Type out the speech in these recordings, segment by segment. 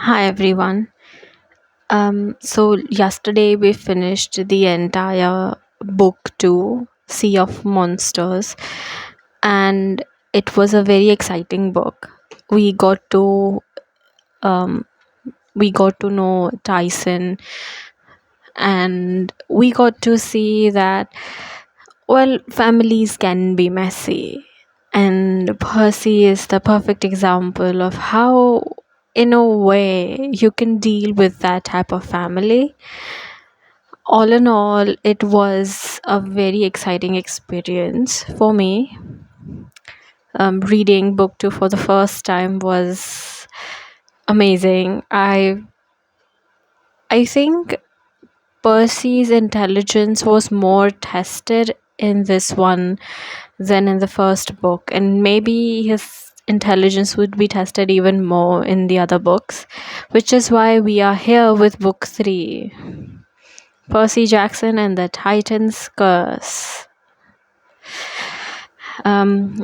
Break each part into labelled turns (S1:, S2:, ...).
S1: Hi everyone. So yesterday we finished the entire book to Sea of Monsters, and it was a very exciting book. We got to um, we got to know Tyson, and we got to see that families can be messy, and Percy is the perfect example of how, in a way, you can deal with that type of family. All in all, it was a very exciting experience for me. Reading book two for the first time was amazing. I think Percy's intelligence was more tested in this one than in the first book, and maybe his intelligence would be tested even more in the other books, which is why we are here with book three, Percy Jackson and the Titan's Curse.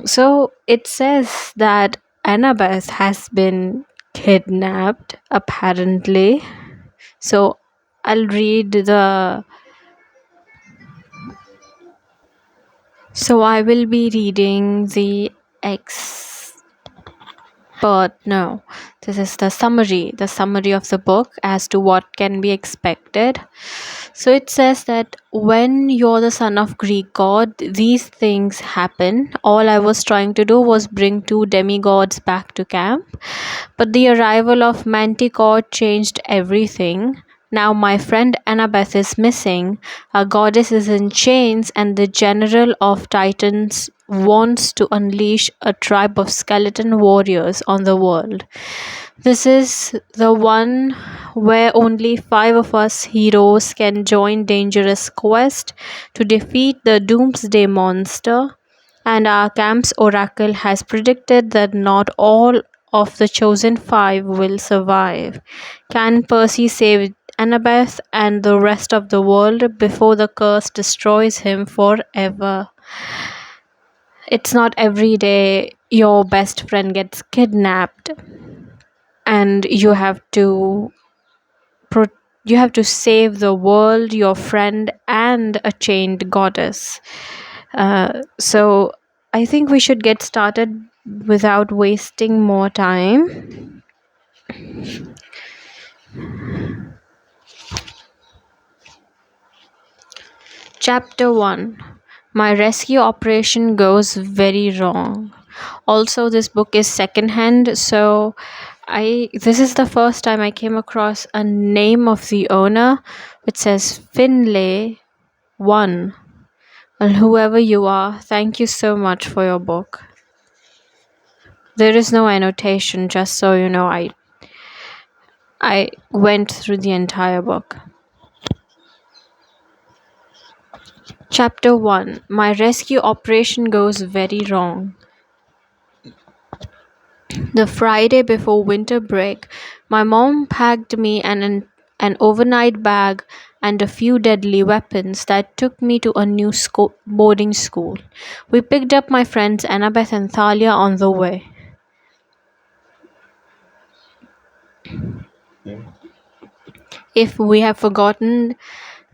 S1: So it says that Annabeth has been kidnapped, apparently. So I'll read the. So I will be reading the expert. No, this is the summary of the book as to what can be expected. So it says that when you're the son of Greek god, these things happen. All I was trying to do was bring two demigods back to camp, but the arrival of Manticore changed everything. Now my friend Annabeth is missing, our goddess is in chains, and the general of Titans wants to unleash a tribe of skeleton warriors on the world. This is the one where only five of us heroes can join dangerous quest to defeat the doomsday monster, and our camp's oracle has predicted that not all of the chosen five will survive. Can Percy save Annabeth and the rest of the world before the curse destroys him forever? It's not every day your best friend gets kidnapped and pro- you have to save the world, your friend, and a chained goddess. So I think we should get started without wasting more time. Chapter 1. My rescue operation goes very wrong. Also, this book is secondhand, so I this is the first time I came across a name of the owner which says Finlay 1. Well, whoever you are, thank you so much for your book. There is no annotation, just so you know. I went through the entire book. Chapter 1. My rescue operation goes very wrong. The Friday before winter break, my mom packed me an overnight bag and a few deadly weapons that took me to a new boarding school. We picked up my friends Annabeth and Thalia on the way. If we have forgotten,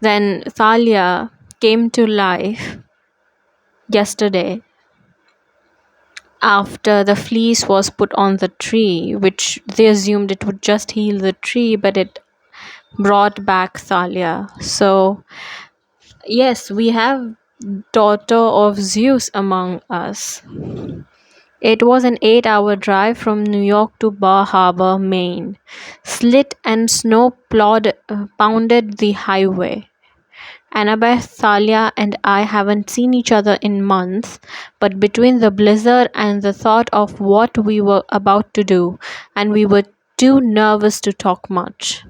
S1: then Thalia came to life yesterday after the fleece was put on the tree, which they assumed it would just heal the tree, but it brought back Thalia. So, yes, we have daughter of Zeus among us. It was an 8-hour drive from New York to Bar Harbor, Maine. Slit and snow pounded the highway. Annabeth, Thalia, and I haven't seen each other in months, but between the blizzard and the thought of what we were about to do, and we were too nervous to talk much.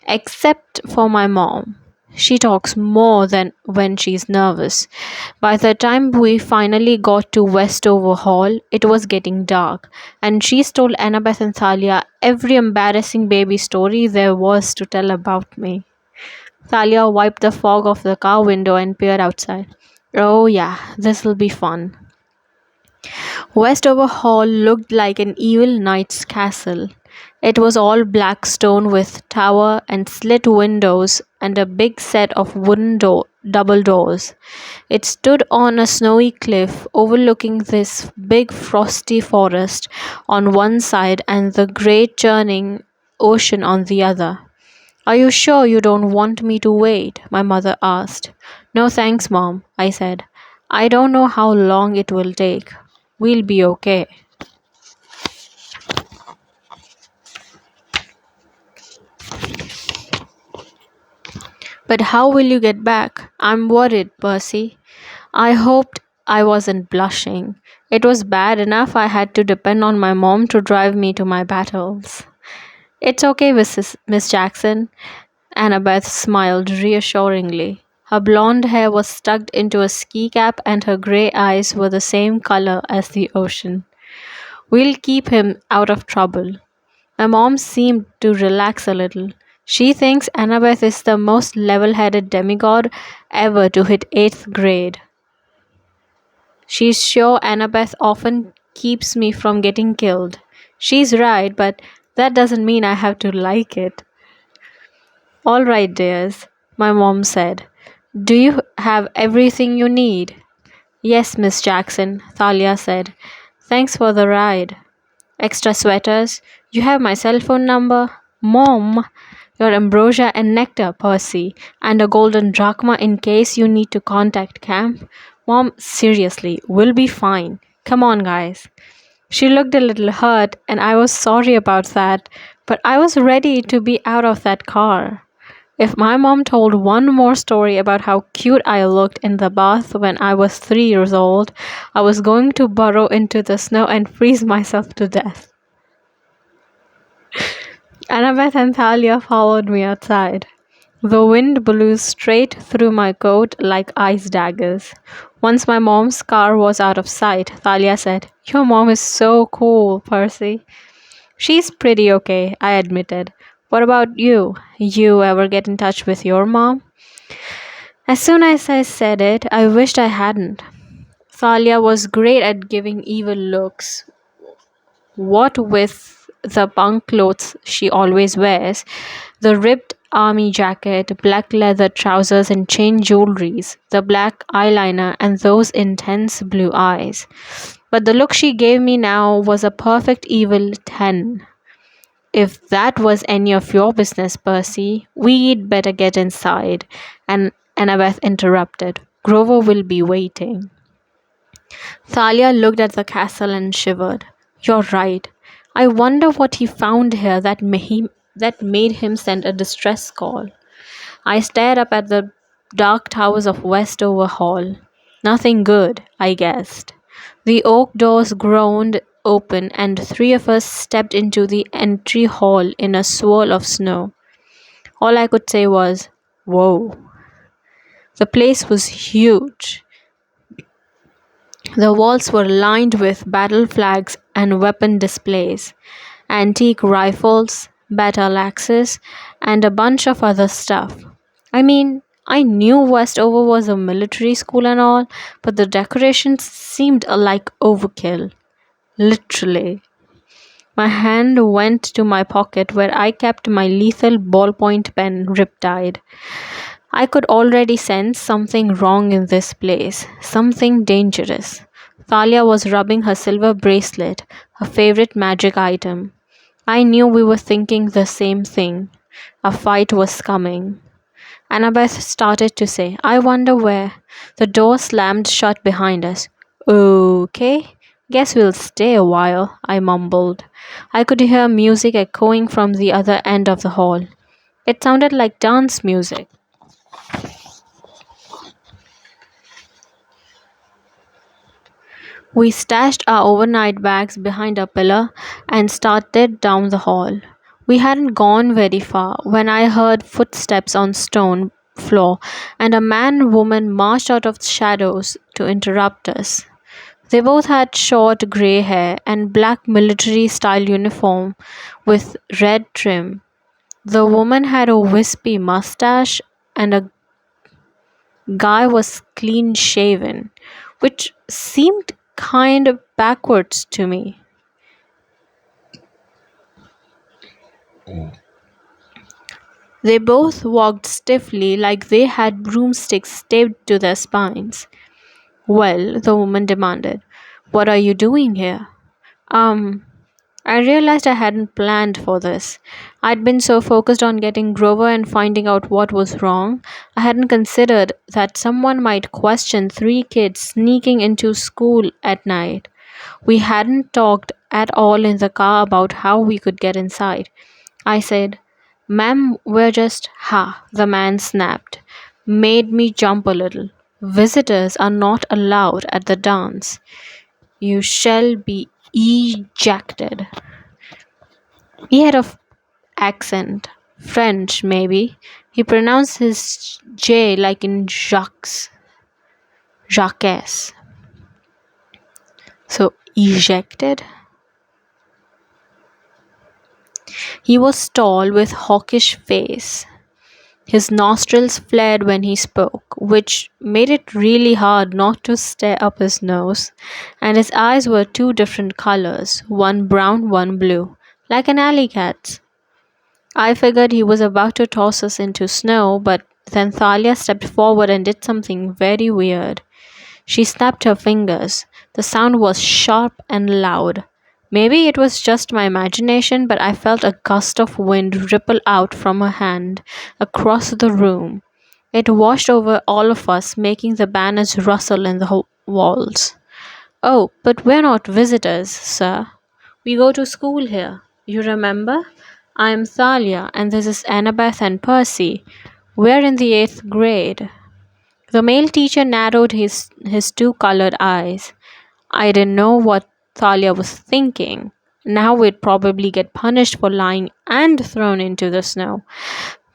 S1: Except for my mom. She talks more than when she's nervous. By the time we finally got to Westover Hall, it was getting dark, and she's told Annabeth and Thalia every embarrassing baby story there was to tell about me. Thalia wiped the fog off the car window and peered outside. Oh, yeah, this'll be fun. Westover Hall looked like an evil knight's castle. It was all black stone with tower and slit windows and a big set of wooden double doors. It stood on a snowy cliff overlooking this big frosty forest on one side and the great churning ocean on the other. Are you sure you don't want me to wait? My mother asked. No thanks, Mom, I said. I don't know how long it will take. We'll be okay. But how will you get back? I'm worried, Percy. I hoped I wasn't blushing. It was bad enough I had to depend on my mom to drive me to my battles. It's okay, Miss Jackson. Annabeth smiled reassuringly. Her blonde hair was tucked into a ski cap and her grey eyes were the same color as the ocean. We'll keep him out of trouble. My mom seemed to relax a little. She thinks Annabeth is the most level headed demigod ever to hit 8th grade. She's sure Annabeth often keeps me from getting killed. She's right, but that doesn't mean I have to like it. All right, dears, my mom said. Do you have everything you need? Yes, Miss Jackson, Thalia said. Thanks for the ride. Extra sweaters? You have my cell phone number? Mom, your ambrosia and nectar, Percy, and a golden drachma in case you need to contact camp. Mom, seriously, we'll be fine. Come on, guys. She looked a little hurt, and I was sorry about that, but I was ready to be out of that car. If my mom told one more story about how cute I looked in the bath when I was 3 years old, I was going to burrow into the snow and freeze myself to death. Annabeth and Thalia followed me outside. The wind blew straight through my coat like ice daggers. Once my mom's car was out of sight, Thalia said, Your mom is so cool, Percy. She's pretty okay, I admitted. What about you? You ever get in touch with your mom? As soon as I said it, I wished I hadn't. Thalia was great at giving evil looks. What with the punk clothes she always wears, the ripped army jacket, black leather trousers and chain jewelries, the black eyeliner and those intense blue eyes. But the look she gave me now was a perfect evil 10. If that was any of your business, Percy, we'd better get inside. And Annabeth interrupted. Grover will be waiting. Thalia looked at the castle and shivered. You're right. I wonder what he found here that made him send a distress call. I stared up at the dark towers of Westover Hall. Nothing good, I guessed. The oak doors groaned open, and three of us stepped into the entry hall in a swirl of snow. All I could say was, Whoa. The place was huge. The walls were lined with battle flags and weapon displays, antique rifles, battle axes, and a bunch of other stuff. I mean, I knew Westover was a military school and all, but the decorations seemed like overkill. Literally. My hand went to my pocket where I kept my lethal ballpoint pen riptide. I could already sense something wrong in this place, something dangerous. Thalia was rubbing her silver bracelet, her favorite magic item. I knew we were thinking the same thing. A fight was coming. Annabeth started to say, I wonder where. The door slammed shut behind us. Okay, guess we'll stay a while, I mumbled. I could hear music echoing from the other end of the hall. It sounded like dance music. We stashed our overnight bags behind a pillar and started down the hall. We hadn't gone very far when I heard footsteps on stone floor and a man and woman marched out of the shadows to interrupt us. They both had short grey hair and black military style uniform with red trim. The woman had a wispy mustache and a guy was clean shaven, which seemed kind of backwards to me. They both walked stiffly like they had broomsticks taped to their spines. Well, the woman demanded, "What are you doing here?" Um, I realized I hadn't planned for this. I'd been so focused on getting Grover and finding out what was wrong, I hadn't considered that someone might question three kids sneaking into school at night. We hadn't talked at all in the car about how we could get inside. I said, "Ma'am, we're just—" "Ha," the man snapped, made me jump a little. "Visitors are not allowed at the dance. You shall be ejected." He had a accent. French, maybe. He pronounced his J like in Jacques. So, ejected? He was tall with hawkish face. His nostrils flared when he spoke, which made it really hard not to stare up his nose, and his eyes were two different colors, one brown, one blue, like an alley cat's. I figured he was about to toss us into snow, but then Thalia stepped forward and did something very weird. She snapped her fingers. The sound was sharp and loud. Maybe it was just my imagination, but I felt a gust of wind ripple out from her hand across the room. It washed over all of us, making the banners rustle in the walls. "Oh, but we're not visitors, sir. We go to school here. You remember? I am Thalia, and this is Annabeth and Percy. We're in the 8th grade." The male teacher narrowed his two colored eyes. I didn't know what Thalia was thinking. Now we'd probably get punished for lying and thrown into the snow.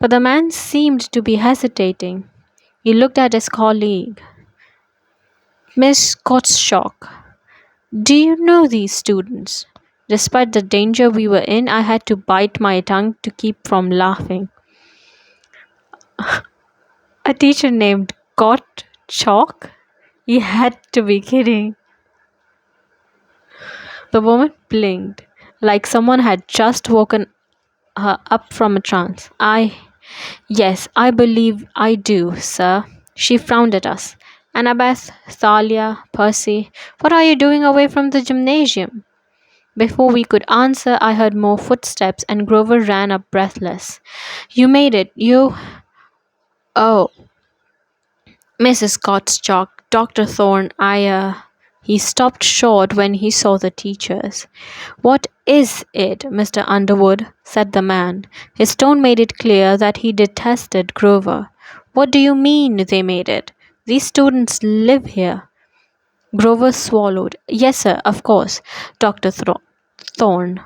S1: But the man seemed to be hesitating. He looked at his colleague. "Miss Gottschalk, do you know these students?" Despite the danger we were in, I had to bite my tongue to keep from laughing. A teacher named Gottschalk? He had to be kidding. The woman blinked, like someone had just woken her up from a trance. Yes, I believe I do, sir." She frowned at us. "Annabeth, Thalia, Percy, what are you doing away from the gymnasium?" Before we could answer, I heard more footsteps and Grover ran up breathless. "You made it. You—" "Oh, Mrs. Gottschalk, Dr. Thorne, He stopped short when he saw the teachers. "What is it, Mr. Underwood?" said the man. His tone made it clear that he detested Grover. "What do you mean they made it? These students live here." Grover swallowed. "Yes, sir, of course, Dr. Thorne.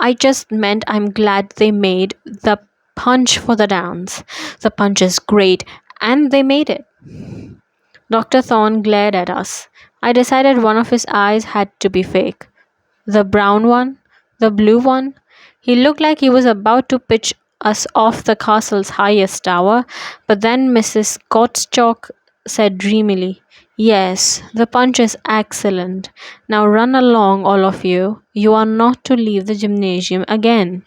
S1: I just meant I'm glad they made the punch for the dance. The punch is great, and they made it." Dr. Thorne glared at us. I decided one of his eyes had to be fake. The brown one? The blue one? He looked like he was about to pitch us off the castle's highest tower, but then Mrs. Gottschalk said dreamily, "Yes, the punch is excellent. Now run along, all of you. You are not to leave the gymnasium again."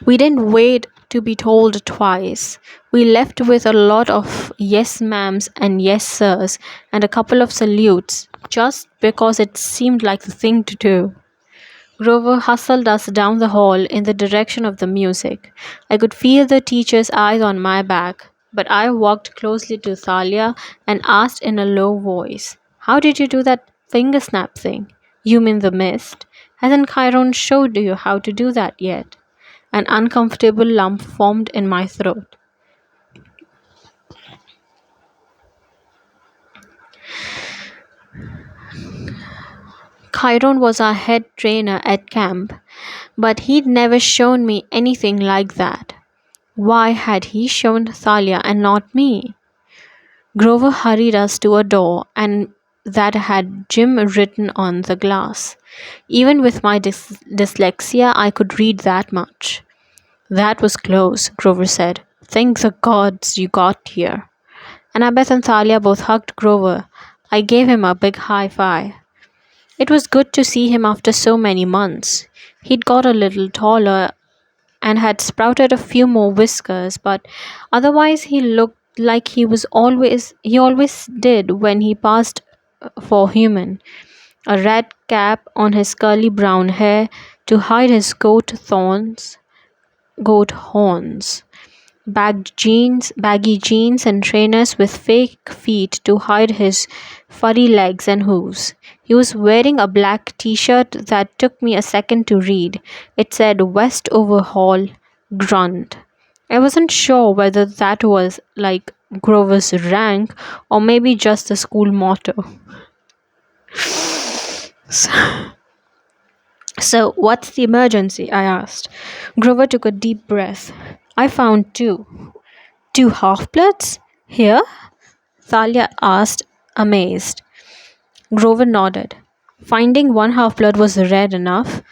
S1: We didn't wait to be told twice. We left with a lot of "yes ma'ams" and "yes sirs" and a couple of salutes, just because it seemed like the thing to do. Grover hustled us down the hall in the direction of the music. I could feel the teacher's eyes on my back, but I walked closely to Thalia and asked in a low voice, "How did you do that finger snap thing?" "You mean the mist? Hasn't Chiron showed you how to do that yet?" An uncomfortable lump formed in my throat. Chiron was our head trainer at camp, but he'd never shown me anything like that. Why had he shown Thalia and not me? Grover hurried us to a door and that had "Gym" written on the glass. Even with my dyslexia, I could read that much. "That was close," Grover said. "Thank the gods you got here." Annabeth and Thalia both hugged Grover. I gave him a big high five. It was good to see him after so many months. He'd got a little taller and had sprouted a few more whiskers, but otherwise he looked like he always did when he passed for human. A red cap on his curly brown hair to hide his goat horns, baggy jeans, and trainers with fake feet to hide his furry legs and hooves. He was wearing a black t shirt that took me a second to read. It said West Overhaul Grunt. I wasn't sure whether that was like Grover's rank or maybe just the school motto. So, what's the emergency? I asked. Grover took a deep breath. I found two. Two half-bloods? Here? Thalia asked, amazed. Grover nodded. Finding one half-blood was rare enough.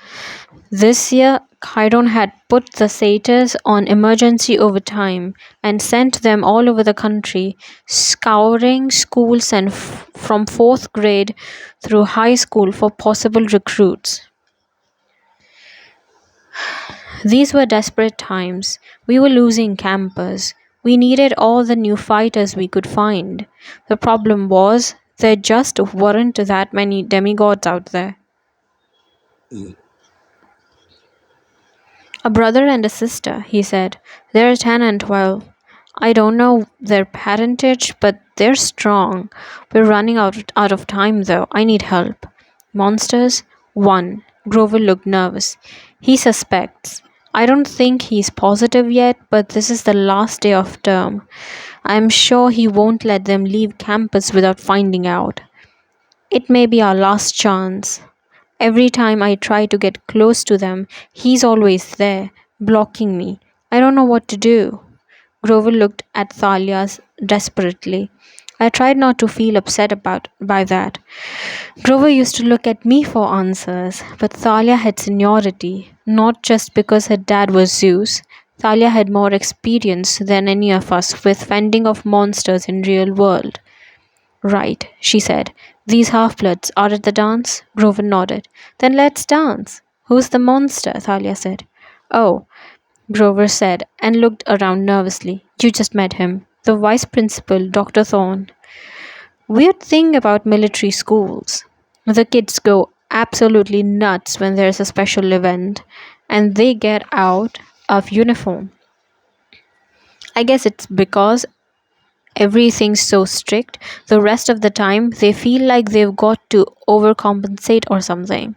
S1: This year, Chiron had put the satyrs on emergency overtime and sent them all over the country, scouring schools and from fourth grade through high school for possible recruits. These were desperate times. We were losing campers. We needed all the new fighters we could find. The problem was, there just weren't that many demigods out there. A brother and a sister, he said. They're 10 and 12. I don't know their parentage, but they're strong. We're running out of time, though. I need help. Monsters? One. Grover looked nervous. He suspects. I don't think he's positive yet, but this is the last day of term. I'm sure he won't let them leave campus without finding out. It may be our last chance. Every time I try to get close to them, he's always there, blocking me. I don't know what to do. Grover looked at Thalia's desperately. I tried not to feel upset by that. Grover used to look at me for answers, but Thalia had seniority, not just because her dad was Zeus. Thalia had more experience than any of us with fending off monsters in real world. Right, she said. These half-bloods are at the dance? Grover nodded. Then let's dance. Who's the monster? Thalia said. Oh, Grover said and looked around nervously. You just met him. The vice principal, Dr. Thorne. Weird thing about military schools. The kids go absolutely nuts when there's a special event and they get out of uniform. I guess it's because everything's so strict, the rest of the time they feel like they've got to overcompensate or something.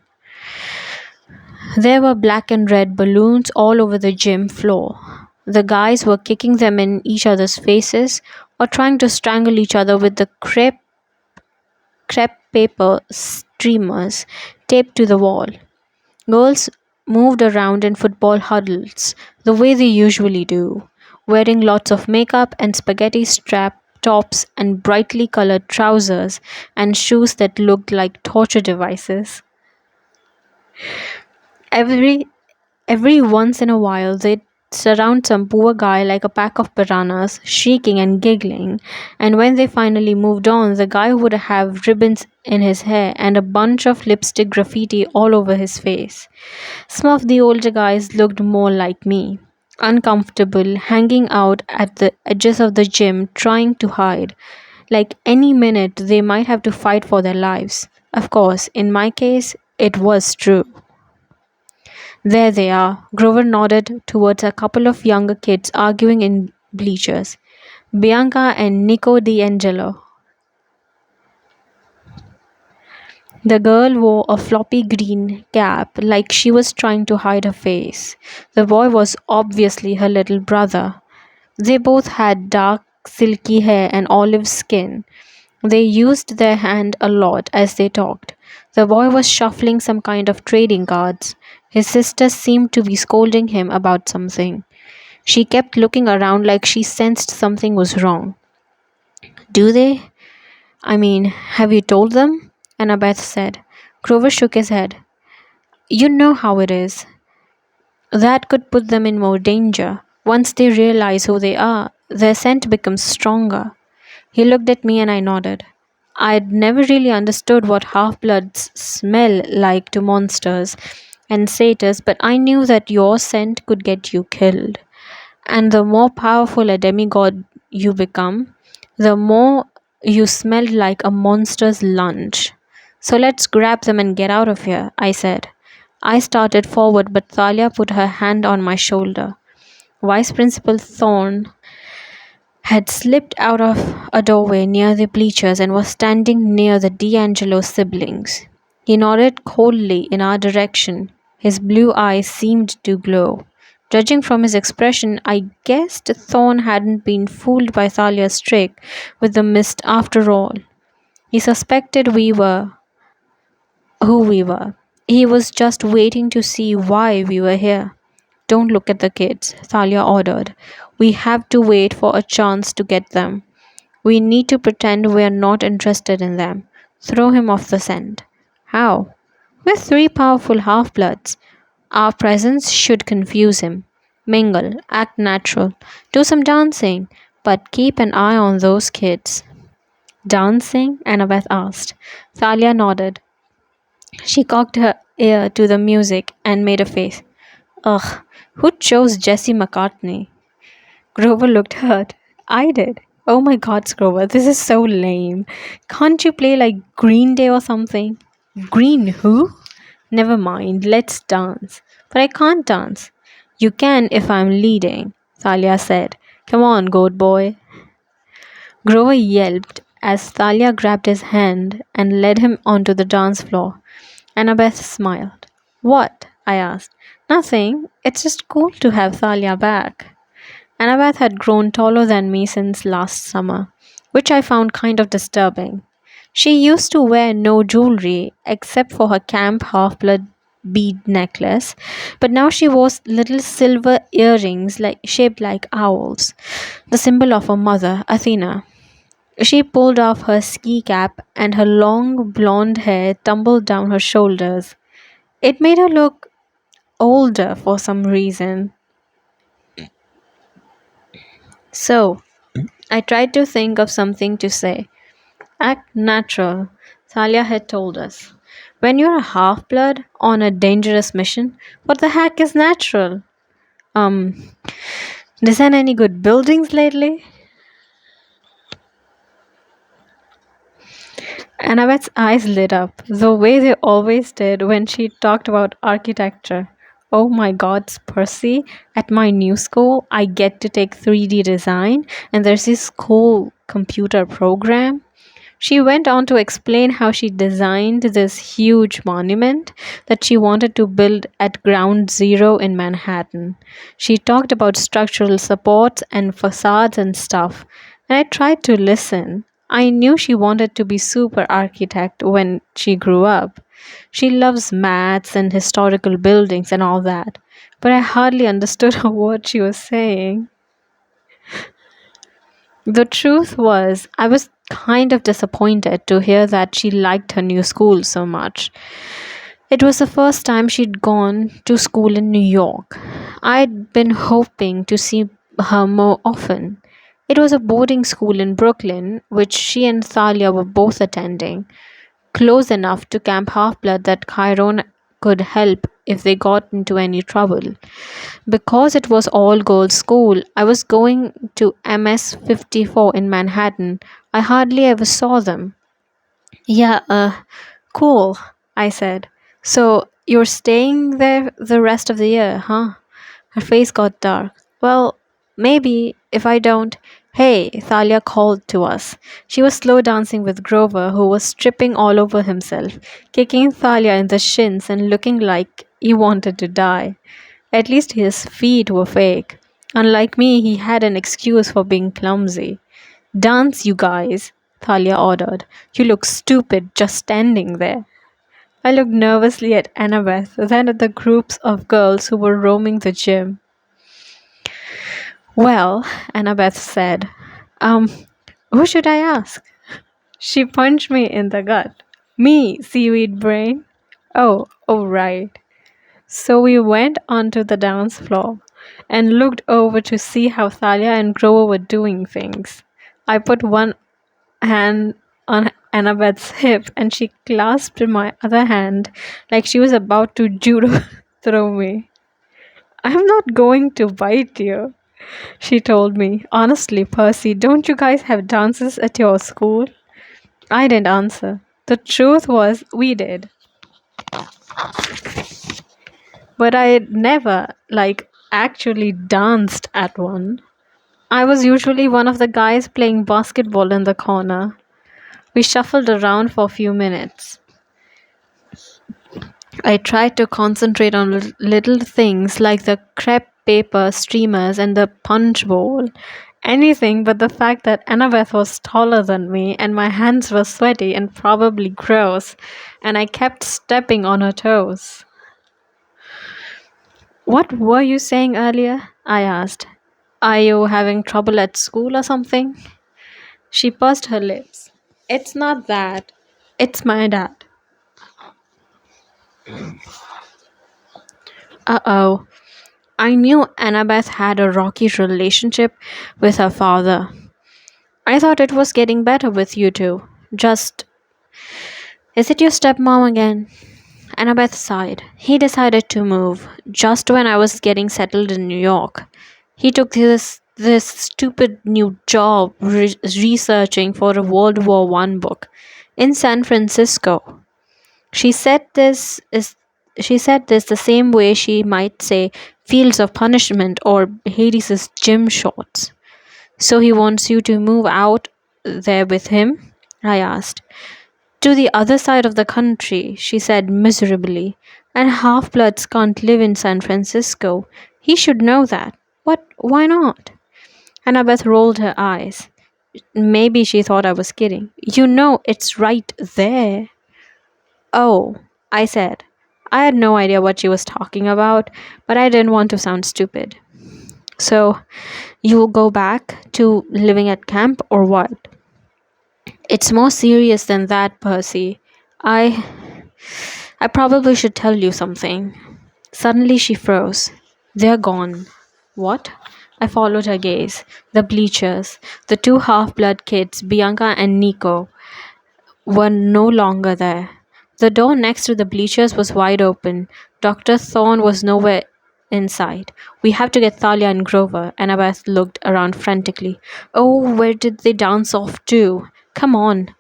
S1: There were black and red balloons all over the gym floor. The guys were kicking them in each other's faces or trying to strangle each other with the crepe paper streamers taped to the wall. Girls moved around in football huddles, the way they usually do, wearing lots of makeup and spaghetti strap tops and brightly colored trousers and shoes that looked like torture devices. Every Every once in a while, they'd surround some poor guy like a pack of piranhas, shrieking and giggling, and when they finally moved on, the guy would have ribbons in his hair and a bunch of lipstick graffiti all over his face. Some of the older guys looked more like me, uncomfortable, hanging out at the edges of the gym, trying to hide. Like any minute, they might have to fight for their lives. Of course, in my case, it was true. There they are. Grover nodded towards a couple of younger kids arguing in bleachers. Bianca and Nico D'Angelo. The girl wore a floppy green cap like she was trying to hide her face. The boy was obviously her little brother. They both had dark, silky hair and olive skin. They used their hand a lot as they talked. The boy was shuffling some kind of trading cards. His sister seemed to be scolding him about something. She kept looking around like she sensed something was wrong. Do they? I mean, have you told them? Annabeth said. Grover shook his head. You know how it is. That could put them in more danger. Once they realize who they are, their scent becomes stronger. He looked at me and I nodded. I'd never really understood what half bloods smell like to monsters and satyrs, but I knew that your scent could get you killed. And the more powerful a demigod you become, the more you smell like a monster's lunch. So let's grab them and get out of here, I said. I started forward, but Thalia put her hand on my shoulder. Vice Principal Thorne had slipped out of a doorway near the bleachers and was standing near the D'Angelo siblings. He nodded coldly in our direction. His blue eyes seemed to glow. Judging from his expression, I guessed Thorne hadn't been fooled by Thalia's trick with the mist after all. He suspected we were who we were. He was just waiting to see why we were here. Don't look at the kids, Thalia ordered. We have to wait for a chance to get them. We need to pretend we are not interested in them. Throw him off the scent. How? We're three powerful half bloods. Our presence should confuse him. Mingle, act natural, do some dancing, but keep an eye on those kids. Dancing? Annabeth asked. Thalia nodded. She cocked her ear to the music and made a face. Ugh, who chose Jesse McCartney? Grover looked hurt. I did. Oh my god, Grover, this is so lame. Can't you play like Green Day or something? Green who? Never mind, let's dance. But I can't dance. You can if I'm leading, Thalia said. Come on, goat boy. Grover yelped as Thalia grabbed his hand and led him onto the dance floor. Annabeth smiled. What? I asked. Nothing. It's just cool to have Thalia back. Annabeth had grown taller than me since last summer, which I found kind of disturbing. She used to wear no jewelry except for her camp half blood bead necklace, but now she wore little silver earrings shaped like owls, the symbol of her mother, Athena. She pulled off her ski cap and her long blonde hair tumbled down her shoulders. It made her look older for some reason. So, I tried to think of something to say. Act natural, Thalia had told us. When you're a half blood on a dangerous mission, what the heck is natural? Um, design any good buildings lately? Annabeth's eyes lit up, the way they always did when she talked about architecture. Oh my god, Percy, at my new school, I get to take 3D design, and there's this cool computer program. She went on to explain how she designed this huge monument that she wanted to build at Ground Zero in Manhattan. She talked about structural supports and facades and stuff, and I tried to listen. I knew she wanted to be super architect when she grew up. She loves maths and historical buildings and all that, but I hardly understood a word she was saying. The truth was, I was kind of disappointed to hear that she liked her new school so much. It was the first time she'd gone to school in New York. I'd been hoping to see her more often. It was a boarding school in Brooklyn, which she and Thalia were both attending, close enough to Camp Half Blood that Chiron could help if they got into any trouble. Because it was all girls school, I was going to MS 54 in Manhattan. I hardly ever saw them. Yeah, cool, I said. So you're staying there the rest of the year, huh? Her face got dark. Well, maybe if I don't. Hey, Thalia called to us. She was slow dancing with Grover, who was tripping all over himself, kicking Thalia in the shins and looking like he wanted to die. At least his feet were fake. Unlike me, he had an excuse for being clumsy. Dance, you guys, Thalia ordered. You look stupid just standing there. I looked nervously at Annabeth, then at the groups of girls who were roaming the gym. Well, Annabeth said, um, who should I ask? She punched me in the gut. Me, seaweed brain. Oh, right. So we went onto the dance floor and looked over to see how Thalia and Grover were doing things. I put one hand on Annabeth's hip and she clasped my other hand like she was about to judo throw me. I'm not going to bite you, she told me. Honestly, Percy, don't you guys have dances at your school? I didn't answer. The truth was, we did. But I never, actually danced at one. I was usually one of the guys playing basketball in the corner. We shuffled around for a few minutes. I tried to concentrate on little things like the crepe paper streamers and the punch bowl. Anything but the fact that Annabeth was taller than me and my hands were sweaty and probably gross, and I kept stepping on her toes. What were you saying earlier? I asked. Are you having trouble at school or something? She pursed her lips. It's not that. It's my dad. Uh-oh. I knew Annabeth had a rocky relationship with her father. I thought it was getting better with you two. Just, is it your stepmom again? Annabeth sighed. He decided to move just when I was getting settled in New York. He took this stupid new job researching for a World War One book in San Francisco. She said this is she said this the same way she might say Fields of Punishment or Hades' gym shorts. So he wants you to move out there with him? I asked. To the other side of the country, she said miserably. And half-bloods can't live in San Francisco. He should know that. But why not? Annabeth rolled her eyes. Maybe she thought I was kidding. You know, it's right there. Oh, I said. I had no idea what she was talking about, but I didn't want to sound stupid. So, you will go back to living at camp or what? It's more serious than that, Percy. I I probably should tell you something. Suddenly she froze. They're gone. What? I followed her gaze. The bleachers, the two half-blood kids, Bianca and Nico, were no longer there. The door next to the bleachers was wide open. Dr. Thorne was nowhere in sight. We have to get Thalia and Grover. Annabeth looked around frantically. Oh, where did they dance off to? Come on.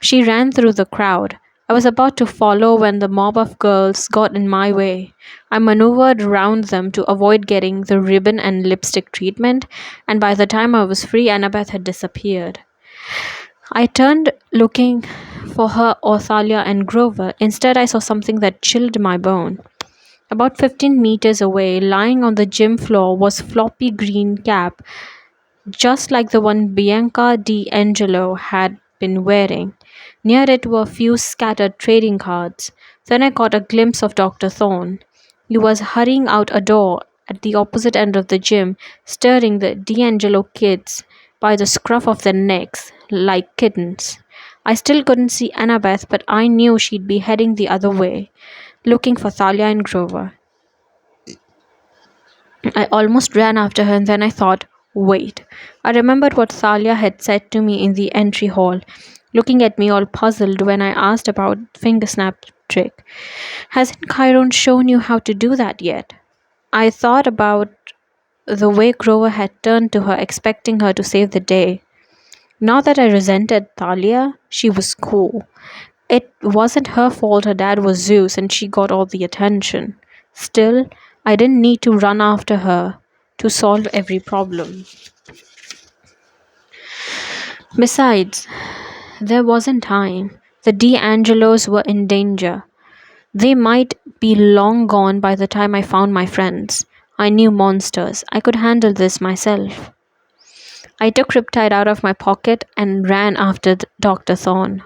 S1: She ran through the crowd. I was about to follow when the mob of girls got in my way. I maneuvered around them to avoid getting the ribbon and lipstick treatment, and by the time I was free, Annabeth had disappeared. I turned looking for her or Thalia and Grover. Instead, I saw something that chilled my bone. About 15 meters away, lying on the gym floor, was floppy green cap, just like the one Bianca D'Angelo had been wearing. Near it were a few scattered trading cards. Then I caught a glimpse of Dr. Thorne. He was hurrying out a door at the opposite end of the gym, stirring the D'Angelo kids by the scruff of their necks like kittens. I still couldn't see Annabeth, but I knew she'd be heading the other way, looking for Thalia and Grover. I almost ran after her and then I thought, wait. I remembered what Thalia had said to me in the entry hall, looking at me all puzzled when I asked about finger snap trick. Hasn't Chiron shown you how to do that yet? I thought about the way Grover had turned to her, expecting her to save the day. Not that I resented Thalia, she was cool. It wasn't her fault her dad was Zeus and she got all the attention. Still, I didn't need to run after her to solve every problem. Besides, there wasn't time. The D'Angelos were in danger. They might be long gone by the time I found my friends. I knew monsters. I could handle this myself. I took Riptide out of my pocket and ran after Dr. Thorne.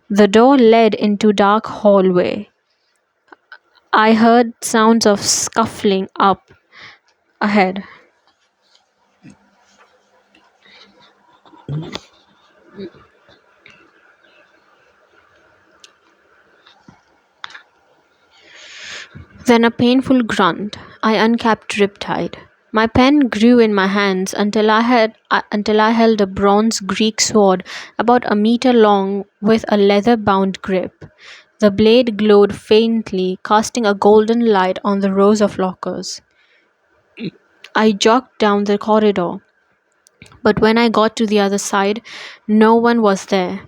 S1: The door led into dark hallway. I heard sounds of scuffling up ahead. Then a painful grunt. I uncapped Riptide. My pen grew in my hands until I held a bronze Greek sword about a meter long with a leather-bound grip. The blade glowed faintly, casting a golden light on the rows of lockers. I jogged down the corridor, but when I got to the other side, no one was there.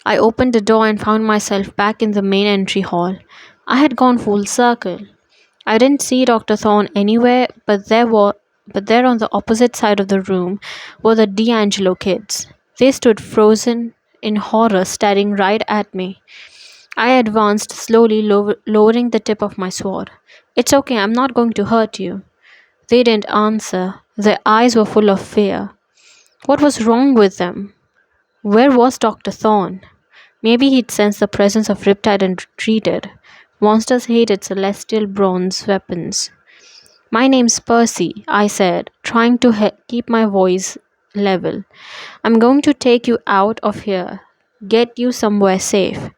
S1: I opened the door and found myself back in the main entry hall. I had gone full circle. I didn't see Dr. Thorne anywhere, but there on the opposite side of the room were the D'Angelo kids. They stood frozen in horror, staring right at me. I advanced slowly, lowering the tip of my sword. It's okay, I'm not going to hurt you. They didn't answer. Their eyes were full of fear. What was wrong with them? Where was Dr. Thorne? Maybe he'd sensed the presence of Riptide and retreated. Monsters hated celestial bronze weapons. My name's Percy, I said, trying to keep my voice level. I'm going to take you out of here, get you somewhere safe.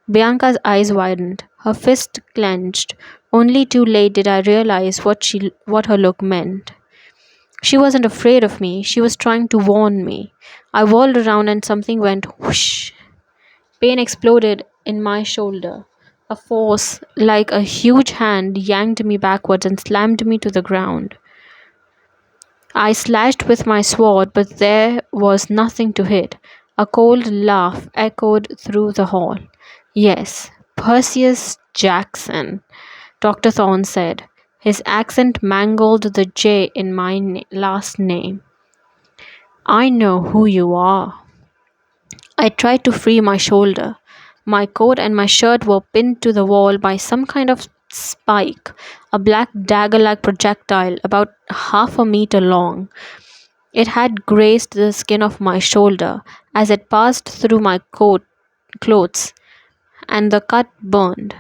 S1: Bianca's eyes widened, her fist clenched. Only too late did I realize what her look meant. She wasn't afraid of me, she was trying to warn me. I whirled around and something went whoosh. Pain exploded in my shoulder. A force like a huge hand yanked me backwards and slammed me to the ground. I slashed with my sword, but there was nothing to hit. A cold laugh echoed through the hall. Yes, Perseus Jackson, Dr. Thorne said. His accent mangled the J in my last name. I know who you are. I tried to free my shoulder. My coat and my shirt were pinned to the wall by some kind of spike, a black dagger like projectile about half a meter long. It had grazed the skin of my shoulder as it passed through my clothes, and the cut burned.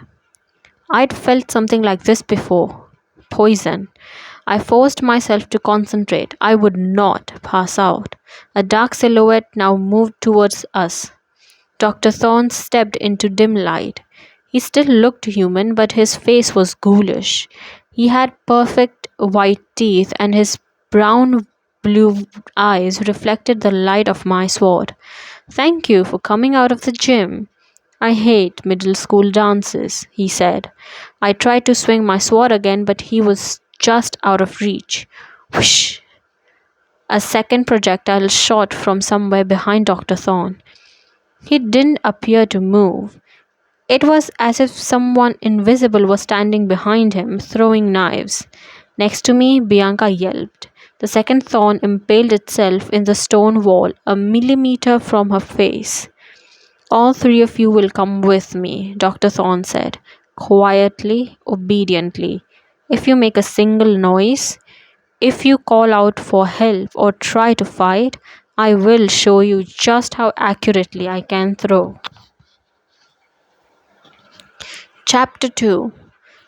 S1: I'd felt something like this before. Poison. I forced myself to concentrate. I would not pass out. A dark silhouette now moved towards us. Dr. Thorne stepped into dim light. He still looked human, but his face was ghoulish. He had perfect white teeth, and his brown blue eyes reflected the light of my sword. Thank you for coming out of the gym. I hate middle school dances, he said. I tried to swing my sword again, but he was just out of reach. Whoosh! A second projectile shot from somewhere behind Dr. Thorne. He didn't appear to move. It was as if someone invisible was standing behind him, throwing knives. Next to me, Bianca yelped. The second thorn impaled itself in the stone wall, a millimeter from her face. All three of you will come with me, Dr. Thorne said, quietly, obediently. If you make a single noise, if you call out for help or try to fight, I will show you just how accurately I can throw. Chapter 2.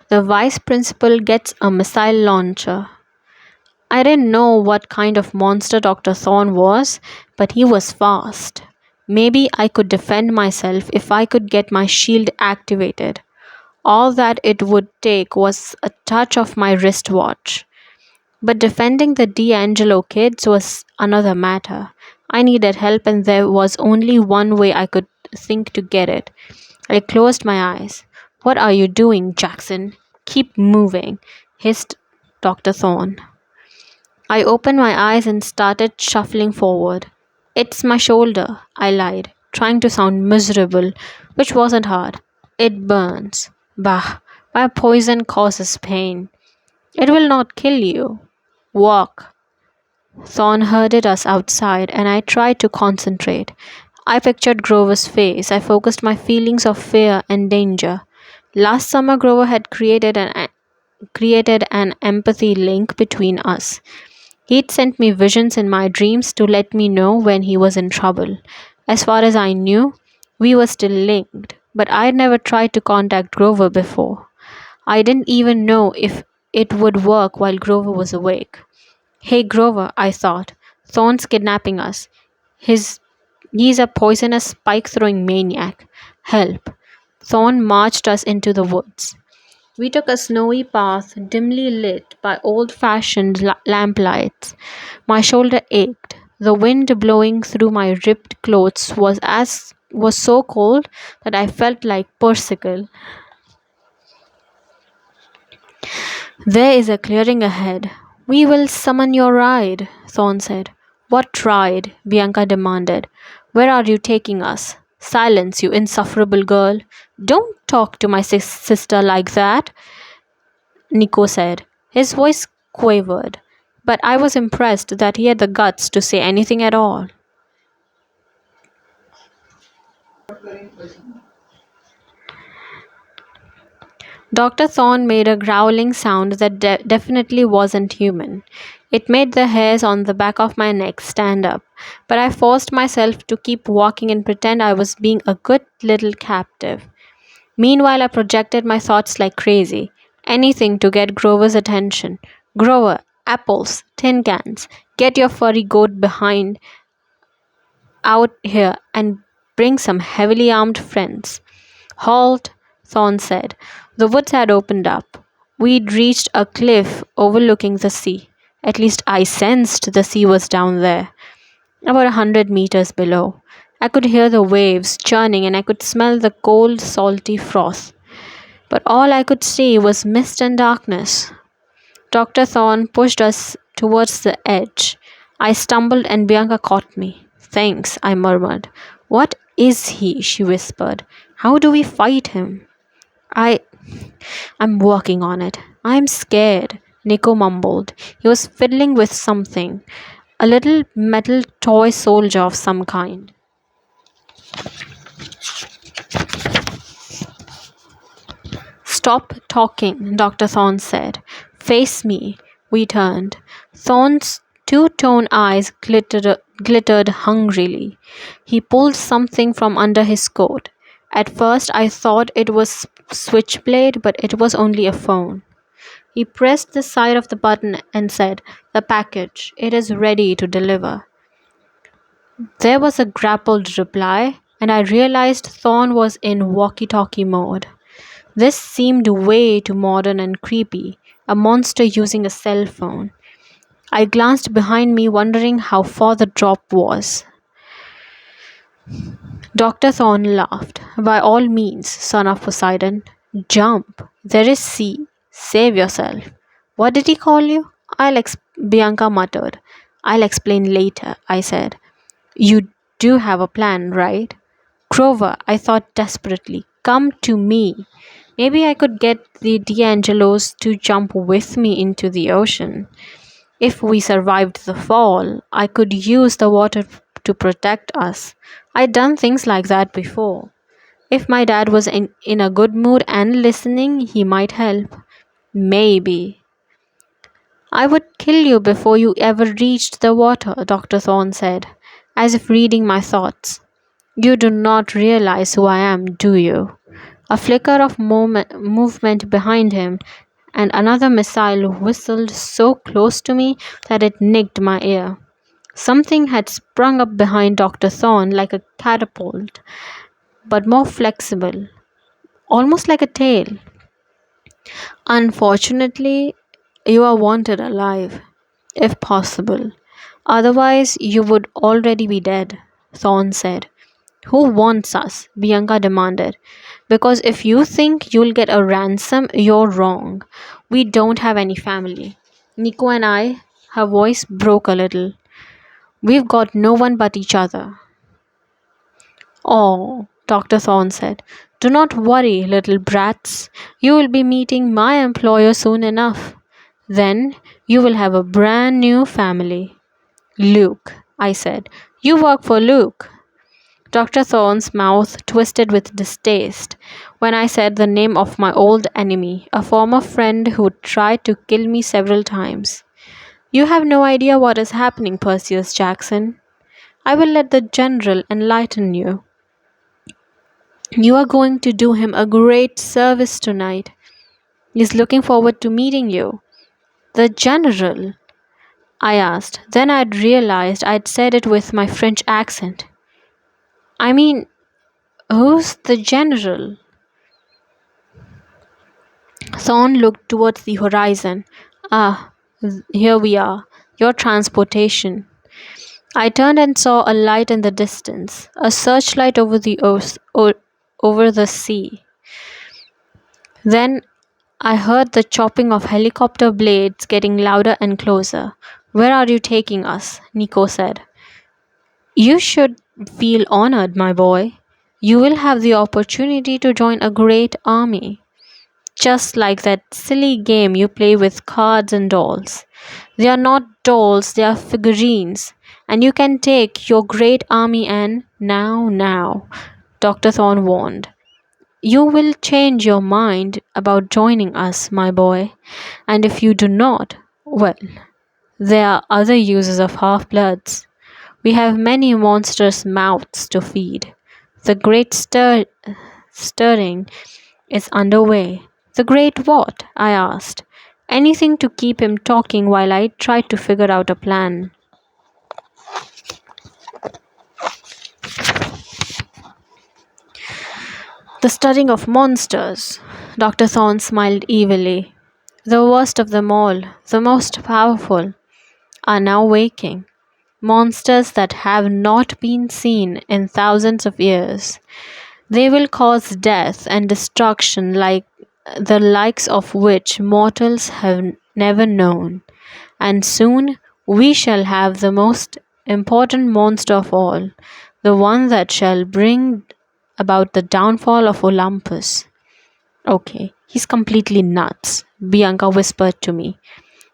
S1: The Vice Principal Gets a Missile Launcher. I didn't know what kind of monster Dr. Thorne was, but he was fast. Maybe I could defend myself if I could get my shield activated. All that it would take was a touch of my wristwatch. But defending the D'Angelo kids was another matter. I needed help, and there was only one way I could think to get it. I closed my eyes. What are you doing, Jackson? Keep moving, hissed Dr. Thorne. I opened my eyes and started shuffling forward. It's my shoulder, I lied, trying to sound miserable, which wasn't hard. It burns. Bah, my poison causes pain. It will not kill you. Walk. Thorne herded us outside, and I tried to concentrate. I pictured Grover's face. I focused my feelings of fear and danger. Last summer, Grover had created an empathy link between us. He'd sent me visions in my dreams to let me know when he was in trouble. As far as I knew, we were still linked, but I'd never tried to contact Grover before. I didn't even know if it would work while Grover was awake. Hey Grover, I thought. Thorne's kidnapping us. His He's a poisonous spike throwing maniac. Help. Thorne marched us into the woods. We took a snowy path dimly lit by old fashioned lamplights. My shoulder ached. The wind blowing through my ripped clothes was so cold that I felt like Persicle. There is a clearing ahead. We will summon your ride, Thorn said. What ride? Bianca demanded. Where are you taking us? Silence, you insufferable girl. Don't talk to my sister like that, Nico said. His voice quavered, but I was impressed that he had the guts to say anything at all. Dr. Thorne made a growling sound that definitely wasn't human. It made the hairs on the back of my neck stand up, but I forced myself to keep walking and pretend I was being a good little captive. Meanwhile, I projected my thoughts like crazy. Anything to get Grover's attention. Grover, apples, tin cans. Get your furry goat behind out here and bring some heavily armed friends. Halt, Thorn said. The woods had opened up. We'd reached a cliff overlooking the sea. At least I sensed the sea was down there, about 100 meters below. I could hear the waves churning and I could smell the cold, salty froth. But all I could see was mist and darkness. Dr. Thorne pushed us towards the edge. I stumbled and Bianca caught me. Thanks, I murmured. What is he? She whispered. How do we fight him? I. I'm working on it. I'm scared, Nico mumbled. He was fiddling with something. A little metal toy soldier of some kind. Stop talking, Dr. Thorne said. Face me. We turned. Thorne's two-tone eyes glittered hungrily. He pulled something from under his coat. At first I thought it was switchblade, but it was only a phone. He pressed the side of the button and said, The package. It is ready to deliver. There was a grappled reply, and I realized Thorne was in walkie-talkie mode. This seemed way too modern and creepy, a monster using a cell phone. I glanced behind me, wondering how far the drop was. Dr. Thorne laughed. By all means, son of Poseidon, jump. There is sea. Save yourself. What did he call you? Bianca muttered. I'll explain later, I said. You do have a plan, right? Grover, I thought desperately. Come to me. Maybe I could get the D'Angelos to jump with me into the ocean. If we survived the fall, I could use the water to protect us. I'd done things like that before. If my dad was in a good mood and listening, he might help. Maybe. I would kill you before you ever reached the water, Dr. Thorne said, as if reading my thoughts. You do not realize who I am, do you? A flicker of movement behind him, and another missile whistled so close to me that it nicked my ear. Something had sprung up behind Dr. Thorne like a catapult, but more flexible, almost like a tail. Unfortunately, you are wanted alive, if possible. Otherwise, you would already be dead, Thorne said. Who wants us? Bianca demanded. Because if you think you'll get a ransom, you're wrong. We don't have any family. Nico and I, her voice broke a little. We've got no one but each other. Oh, Dr. Thorne said. Do not worry, little brats. You will be meeting my employer soon enough. Then you will have a brand new family. Luke, I said. You work for Luke. Dr. Thorne's mouth twisted with distaste when I said the name of my old enemy, a former friend who tried to kill me several times. You have no idea what is happening, Perseus Jackson. I will let the general enlighten you. You are going to do him a great service tonight. He's looking forward to meeting you. The general? I asked. Then I'd realized I'd said it with my French accent. I mean, who's the general? Thorn looked towards the horizon. Ah, here we are. Your transportation. I turned and saw a light in the distance, a searchlight over the sea. Then I heard the chopping of helicopter blades getting louder and closer. Where are you taking us? Nico said. You should feel honored, my boy. You will have the opportunity to join a great army, just like that silly game you play with cards and dolls. They are not dolls, they are figurines, and you can take your great army and now, Dr. Thorne warned. You will change your mind about joining us, my boy, and if you do not, well, there are other uses of half bloods. We have many monstrous mouths to feed. The great stirring is underway. The great what? I asked. Anything to keep him talking while I tried to figure out a plan. The stirring of monsters. Dr. Thorne smiled evilly. The worst of them all, the most powerful, are now waking. Monsters that have not been seen in thousands of years. They will cause death and destruction like the likes of which mortals have never known. And soon we shall have the most important monster of all, the one that shall bring about the downfall of Olympus. Okay, he's completely nuts, Bianca whispered to me.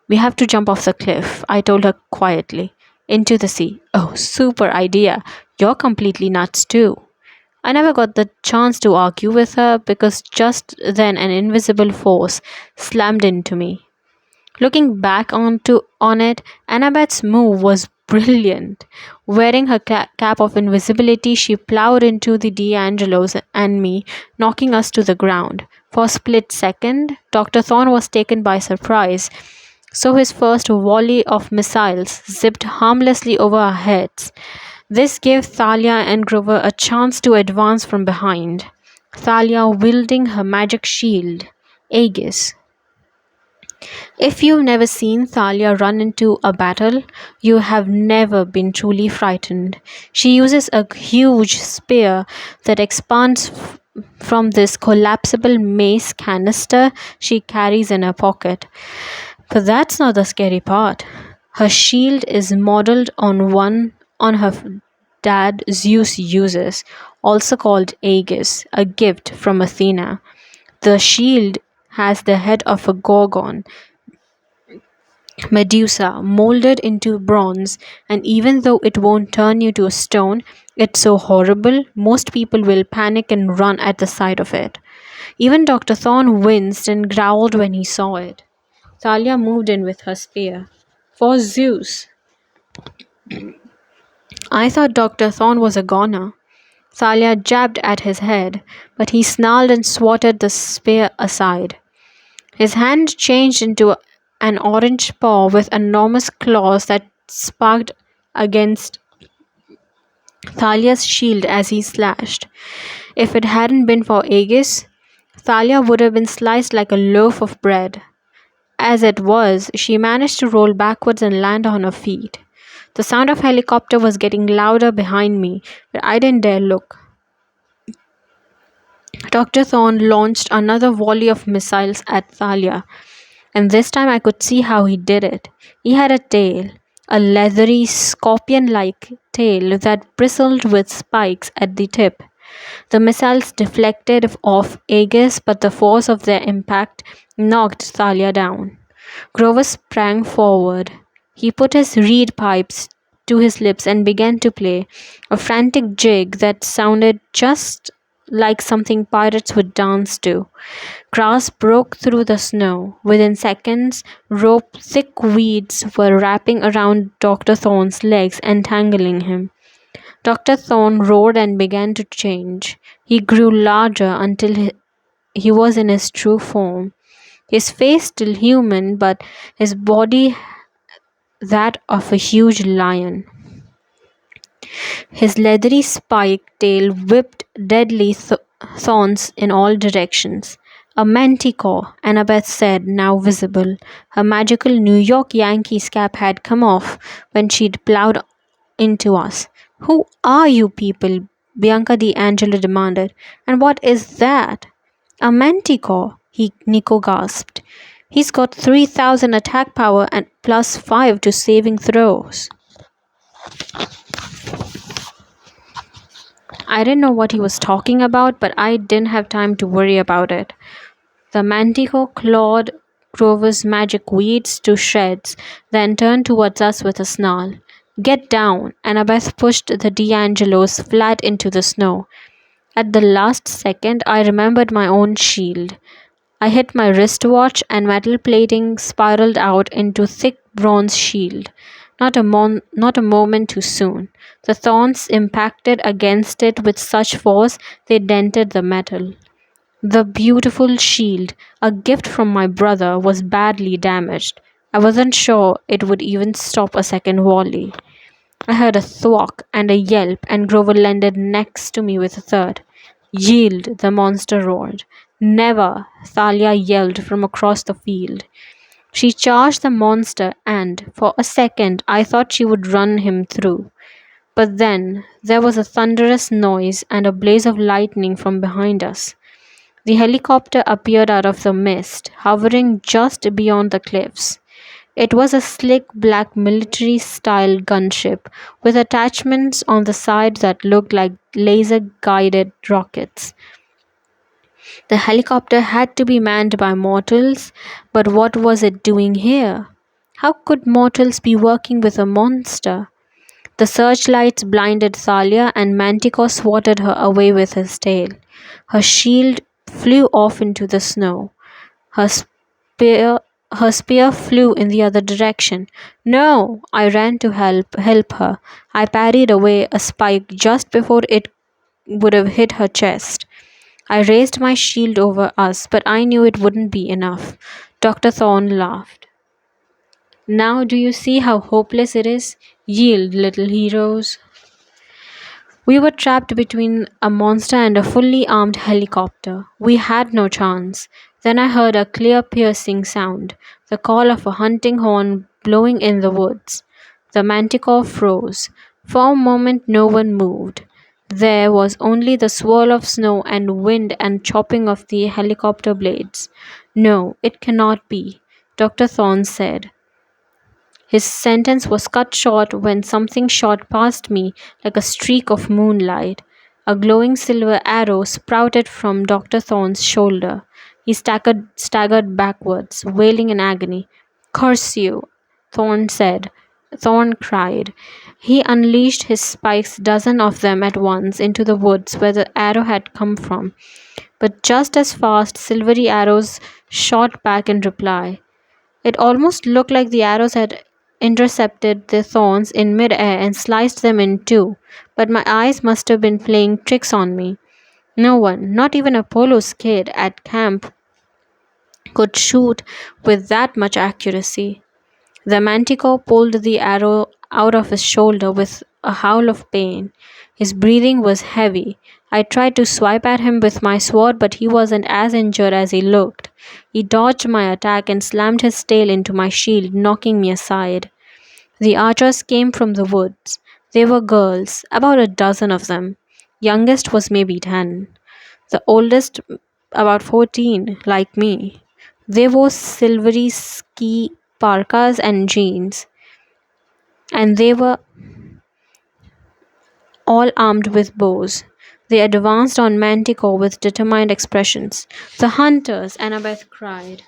S1: We have to jump off the cliff, I told her quietly. Into the sea. Oh, super idea. You're completely nuts too. I never got the chance to argue with her because just then an invisible force slammed into me. Looking back on it, Annabeth's move was brilliant. Wearing her cap of invisibility, she plowed into the D'Angelos and me, knocking us to the ground. For a split second, Dr. Thorne was taken by surprise, so his first volley of missiles zipped harmlessly over our heads. This gave Thalia and Grover a chance to advance from behind. Thalia wielding her magic shield, Aegis. If you've never seen Thalia run into a battle, you have never been truly frightened. She uses a huge spear that expands from this collapsible mace canister she carries in her pocket. But that's not the scary part. Her shield is modeled on one on her dad Zeus uses, also called Aegis, a gift from Athena. The shield has the head of a gorgon, Medusa, molded into bronze, and even though it won't turn you to a stone, it's so horrible, most people will panic and run at the sight of it. Even Dr. Thorne winced and growled when he saw it. Thalia moved in with her spear. For Zeus. I thought Dr. Thorne was a goner. Thalia jabbed at his head, but he snarled and swatted the spear aside. His hand changed into an orange paw with enormous claws that sparked against Thalia's shield as he slashed. If it hadn't been for Aegis, Thalia would have been sliced like a loaf of bread. As it was, she managed to roll backwards and land on her feet. The sound of helicopter was getting louder behind me, but I didn't dare look. Dr. Thorne launched another volley of missiles at Thalia, and this time I could see how he did it. He had a tail, a leathery, scorpion like tail that bristled with spikes at the tip. The missiles deflected off Aegis, but the force of their impact knocked Thalia down. Grover sprang forward. He put his reed pipes to his lips and began to play, a frantic jig that sounded just like something pirates would dance to. Grass broke through the snow. Within seconds, thick weeds were wrapping around Dr. Thorne's legs, entangling him. Dr. Thorne roared and began to change. He grew larger until he was in his true form. His face still human, but his body that of a huge lion. His leathery spiked tail whipped deadly thorns in all directions. A manticore, Annabeth said, now visible. Her magical New York Yankees cap had come off when she'd plowed into us. Who are you people? Bianca D'Angelo demanded. And what is that? A manticore, Nico gasped. He's got 3,000 attack power and plus 5 to saving throws. I didn't know what he was talking about, but I didn't have time to worry about it. The manticore clawed Grover's magic weeds to shreds, then turned towards us with a snarl. Get down! Annabeth pushed the D'Angelos flat into the snow. At the last second, I remembered my own shield. I hit my wristwatch, and metal plating spiraled out into thick bronze shield. Not a moment too soon. The thorns impacted against it with such force they dented the metal. The beautiful shield, a gift from my brother, was badly damaged. I wasn't sure it would even stop a second volley. I heard a thwack and a yelp, and Grover landed next to me with a third. Yield, the monster roared. Never, Thalia yelled from across the field. She charged the monster, and, for a second, I thought she would run him through. But then there was a thunderous noise and a blaze of lightning from behind us. The helicopter appeared out of the mist, hovering just beyond the cliffs. It was a slick black military style gunship with attachments on the side that looked like laser guided rockets. The helicopter had to be manned by mortals, but what was it doing here? How could mortals be working with a monster? The searchlights blinded Thalia, and Manticore swatted her away with his tail. Her shield flew off into the snow. Her spear her spear flew in the other direction. No! I ran to help her. I parried away a spike just before it would have hit her chest. I raised my shield over us, but I knew it wouldn't be enough. Dr. Thorne laughed. Now do you see how hopeless it is? Yield, little heroes. We were trapped between a monster and a fully armed helicopter. We had no chance. Then I heard a clear, piercing sound, the call of a hunting horn blowing in the woods. The manticore froze. For a moment, no one moved. There was only the swirl of snow and wind and chopping of the helicopter blades. No, it cannot be, Dr. Thorne said. His sentence was cut short when something shot past me like a streak of moonlight. A glowing silver arrow sprouted from Dr. Thorne's shoulder. He staggered backwards, wailing in agony. Curse you, Thorne said. Thorne cried. He unleashed his spikes, dozen of them at once, into the woods where the arrow had come from. But just as fast, silvery arrows shot back in reply. It almost looked like the arrows had intercepted the thorns in midair and sliced them in two, but my eyes must have been playing tricks on me. No one, not even Apollo's kid at camp, could shoot with that much accuracy. The manticore pulled the arrow out of his shoulder with a howl of pain. His breathing was heavy. I tried to swipe at him with my sword, but he wasn't as injured as he looked. He dodged my attack and slammed his tail into my shield, knocking me aside. The archers came from the woods. They were girls, about a dozen of them. Youngest was maybe 10. The oldest about 14, like me. They wore silvery ski parkas and jeans, and they were all armed with bows. They advanced on Manticore with determined expressions. The hunters, Annabeth cried.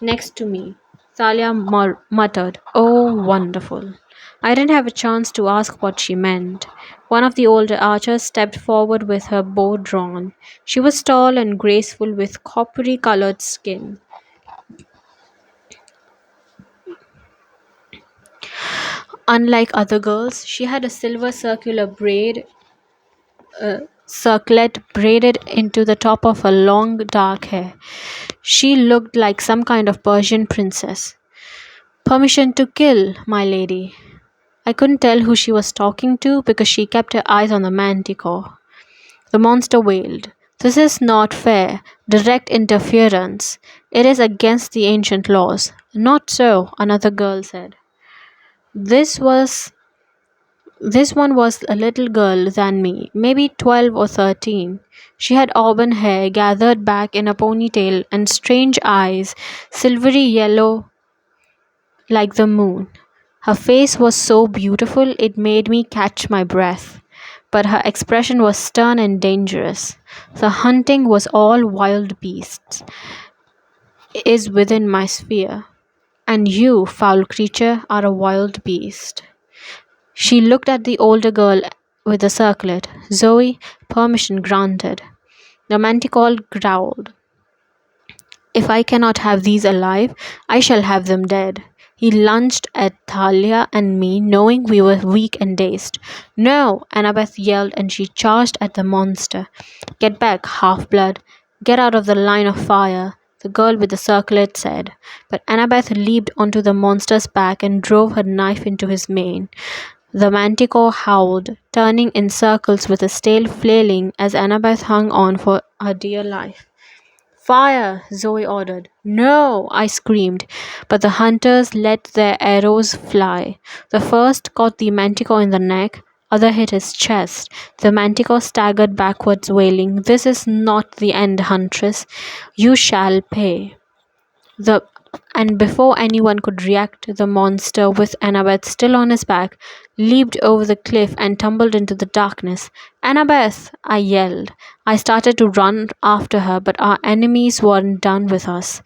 S1: Next to me, Thalia muttered, Oh, wonderful. I didn't have a chance to ask what she meant. One of the older archers stepped forward with her bow drawn. She was tall and graceful with coppery colored skin. Unlike other girls, she had a silver circlet braided into the top of her long dark hair. She looked like some kind of Persian princess. Permission to kill, my lady. I couldn't tell who she was talking to because she kept her eyes on the manticore. The monster wailed. This is not fair. Direct interference. It is against the ancient laws. Not so, another girl said. This was This one was a little girl than me, maybe 12 or 13. She had auburn hair gathered back in a ponytail and strange eyes, silvery yellow like the moon. Her face was so beautiful it made me catch my breath, but her expression was stern and dangerous. The hunting was all wild beasts, is within my sphere, and you, foul creature, are a wild beast. She looked at the older girl with the circlet. Zoe, permission granted. The manticore growled. If I cannot have these alive, I shall have them dead. He lunged at Thalia and me, knowing we were weak and dazed. No! Annabeth yelled and she charged at the monster. Get back, half-blood. Get out of the line of fire, the girl with the circlet said. But Annabeth leaped onto the monster's back and drove her knife into his mane. The manticore howled, turning in circles with his tail flailing as Annabeth hung on for her dear life. Fire! Zoe ordered. No! I screamed, but the hunters let their arrows fly. The first caught the manticore in the neck, other hit his chest. The manticore staggered backwards, wailing, This is not the end, huntress. You shall pay. The and before anyone could react, the monster, with Annabeth still on his back, leaped over the cliff and tumbled into the darkness. Annabeth! I yelled. I started to run after her, but our enemies weren't done with us.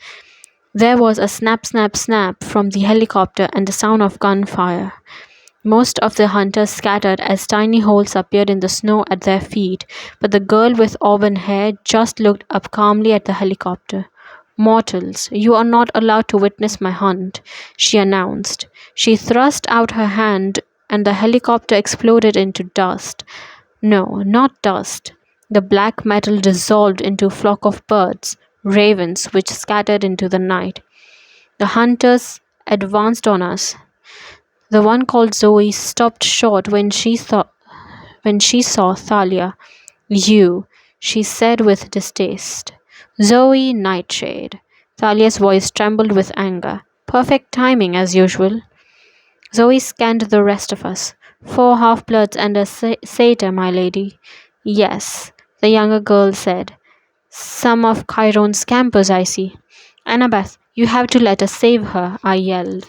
S1: There was a snap, snap, snap from the helicopter and the sound of gunfire. Most of the hunters scattered as tiny holes appeared in the snow at their feet, but the girl with auburn hair just looked up calmly at the helicopter. Mortals, you are not allowed to witness my hunt, she announced. She thrust out her hand and the helicopter exploded into dust. No, not dust. The black metal dissolved into a flock of birds, ravens, which scattered into the night. The hunters advanced on us. The one called Zoe stopped short when she saw Thalia. You, she said with distaste. Zoe Nightshade. Thalia's voice trembled with anger. Perfect timing, as usual. Zoe scanned the rest of us. 4 half-bloods and a satyr, my lady. Yes, the younger girl said. Some of Chiron's campers, I see. Annabeth, you have to let us save her, I yelled.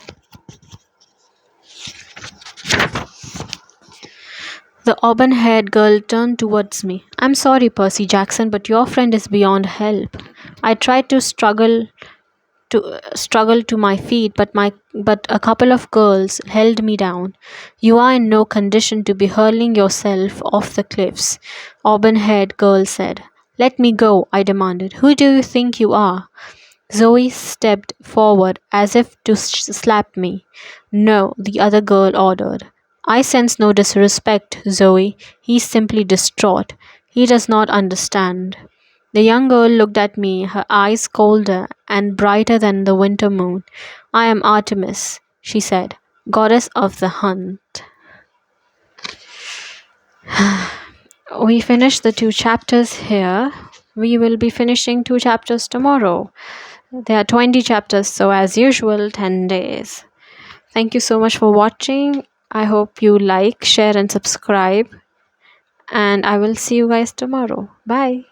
S1: The auburn-haired girl turned towards me. I'm sorry, Percy Jackson, but your friend is beyond help. I tried to struggle to my feet, but a couple of girls held me down. You are in no condition to be hurling yourself off the cliffs, auburn-haired girl said. Let me go, I demanded. Who do you think you are? Zoe stepped forward as if to slap me. No, the other girl ordered. I sense no disrespect, Zoe. He's simply distraught. He does not understand. The young girl looked at me, her eyes colder and brighter than the winter moon. I am Artemis, she said, goddess of the hunt. We finished the 2 chapters here. We will be finishing 2 chapters tomorrow. There are 20 chapters, so as usual, 10 days. Thank you so much for watching. I hope you like, share, and subscribe. And I will see you guys tomorrow. Bye.